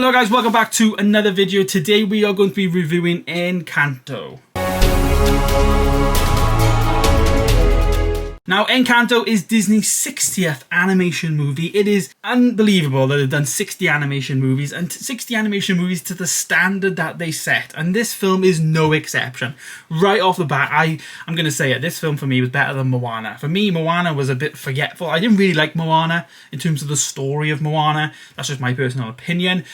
Hello guys, welcome back to another video. Today we are going to be reviewing Encanto. Now, Encanto is Disney's 60th animation movie. It is unbelievable that they've done 60 animation movies, and 60 animation movies to the standard that they set. And this film is no exception. Right off the bat, I'm going to say it, this film for me was better than Moana. For me, Moana was a bit forgetful. I didn't really like Moana in terms of the story of Moana. That's just my personal opinion.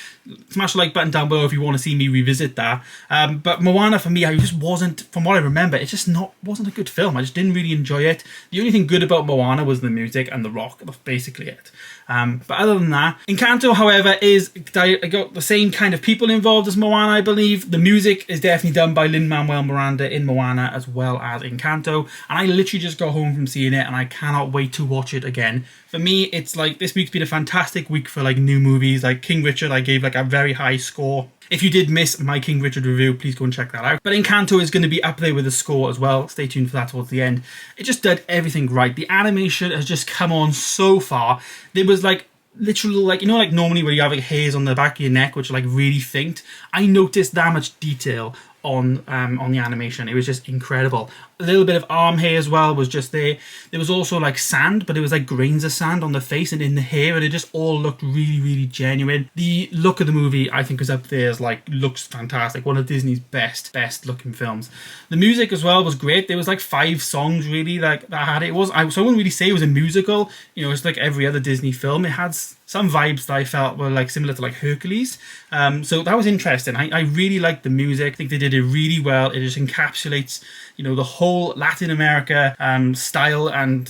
Smash the like button down below if you want to see me revisit that. But Moana for me, I just wasn't, from what I remember, it just wasn't a good film. I just didn't really enjoy it. The only thing good about Moana was the music and the rock. That's basically it. But other than that, Encanto, however, is got the same kind of people involved as Moana, I believe. The music is definitely done by Lin-Manuel Miranda in Moana as well as Encanto. And I literally just got home from seeing it and I cannot wait to watch it again. For me, it's like this week's been a fantastic week for like new movies. Like King Richard, I gave like a very high score. If you did miss my King Richard review, please go and check that out. But Encanto is going to be up there with a score as well. Stay tuned for that towards the end. It just did everything right. The animation has just come on so far. There was like literally like, you know, like normally where you have like hairs on the back of your neck, which are like really faint. I noticed that much detail on the animation. It was just incredible. A little bit of arm hair as well was just there. There was also like sand, but it was like grains of sand on the face and in the hair, and it just all looked really, really genuine. The look of the movie, I think, was up there as like, looks fantastic. One of Disney's best looking films. The music as well was great. There was like 5 songs really like that had it. So I wouldn't really say it was a musical. You know, it's like every other Disney film. It had some vibes that I felt were like similar to like Hercules. So that was interesting. I really liked the music. I think they did it really well. It just encapsulates, you know, the whole Latin America style and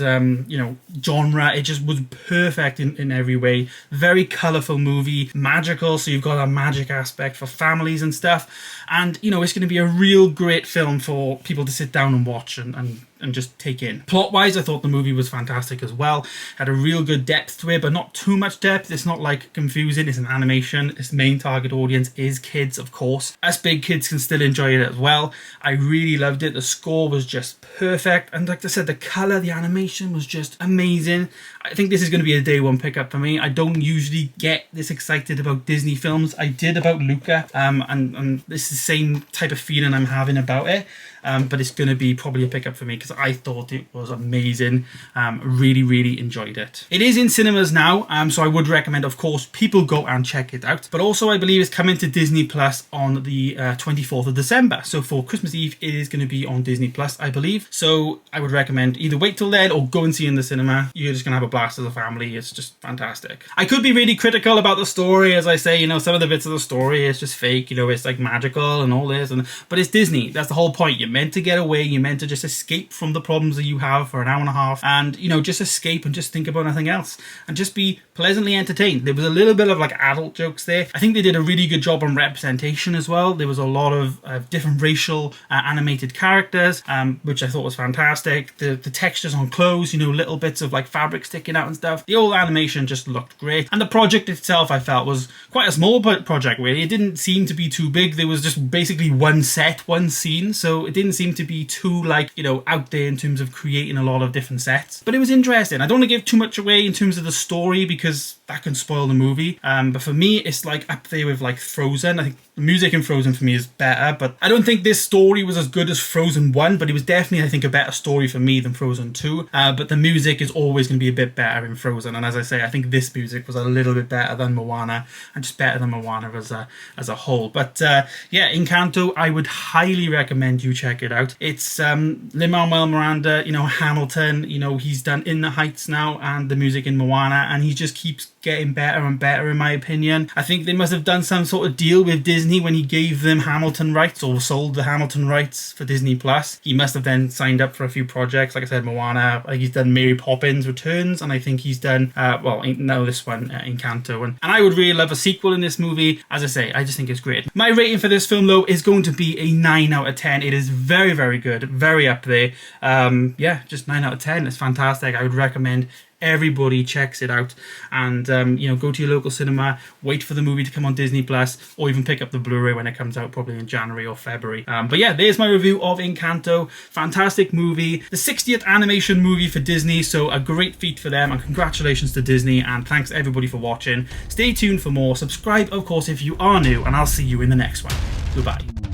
you know, genre. It just was perfect in every way. Very colourful movie, magical, so you've got a magic aspect for families and stuff, and you know, it's going to be a real great film for people to sit down and watch and just take in. Plot wise, I thought the movie was fantastic as well. Had a real good depth to it, but not too much depth. It's not like confusing. It's an animation. Its main target audience is kids, of course. Us big kids can still enjoy it as well. I really loved it. The score was just perfect, and like I said, the color, the animation was just amazing. I think this is going to be a day one pickup for me. I don't usually get this excited about Disney films. I did about Luca, and this is the same type of feeling I'm having about it. But it's going to be probably a pickup for me because I thought it was amazing. Really, really enjoyed it. It is in cinemas now, so I would recommend, of course, people go and check it out. But also, I believe it's coming to Disney Plus on the 24th of December. So for Christmas Eve, it is going to be on Disney Plus, I believe. So I would recommend either wait till then or go and see it in the cinema. You're just going to have a blast as a family. It's just fantastic. I could be really critical about the story. As I say, you know, some of the bits of the story is just fake. You know, it's like magical and all this. But it's Disney. That's the whole point. You're meant to get away. You're meant to just escape from the problems that you have for an hour and a half, and you know, just escape and just think about nothing else and just be pleasantly entertained. There was a little bit of like adult jokes there. I think they did a really good job on representation as well. There was a lot of different racial animated characters, which I thought was fantastic. The textures on clothes, you know, little bits of like fabric sticking out and stuff. The old animation just looked great, and the project itself I felt was quite a small project really. It didn't seem to be too big. There was just basically one set, one scene, so it didn't seem to be too like, you know, out there in terms of creating a lot of different sets. But it was interesting. I don't want to give too much away in terms of the story because that can spoil the movie. But for me, it's like up there with like Frozen. I think the music in Frozen for me is better, but I don't think this story was as good as Frozen 1, but it was definitely, I think, a better story for me than Frozen 2. But the music is always going to be a bit better in Frozen. And as I say, I think this music was a little bit better than Moana and just better than Moana as a whole. But yeah, Encanto, I would highly recommend you check it out. It's Lin-Manuel Miranda, you know, Hamilton, you know, he's done In the Heights now and the music in Moana, and he just keeps getting better and better in my opinion. I think they must have done some sort of deal with Disney when he gave them Hamilton rights or sold the Hamilton rights for Disney Plus. He must have then signed up for a few projects, like I said, Moana. I think he's done Mary Poppins Returns, and I think he's done well, no, this one, Encanto, and I would really love a sequel in this movie. As I say, I just think it's great. My rating for this film though is going to be a 9 out of 10. It is very, very good, very up there. Yeah, just 9 out of 10. It's fantastic. I would recommend everybody checks it out, and you know, go to your local cinema, wait for the movie to come on Disney Plus, or even pick up the Blu-ray when it comes out, probably in January or February. But yeah, there's my review of Encanto. Fantastic movie, the 60th animation movie for Disney, so a great feat for them, and congratulations to Disney, and thanks everybody for watching. Stay tuned for more, subscribe of course if you are new, and I'll see you in the next one. Goodbye.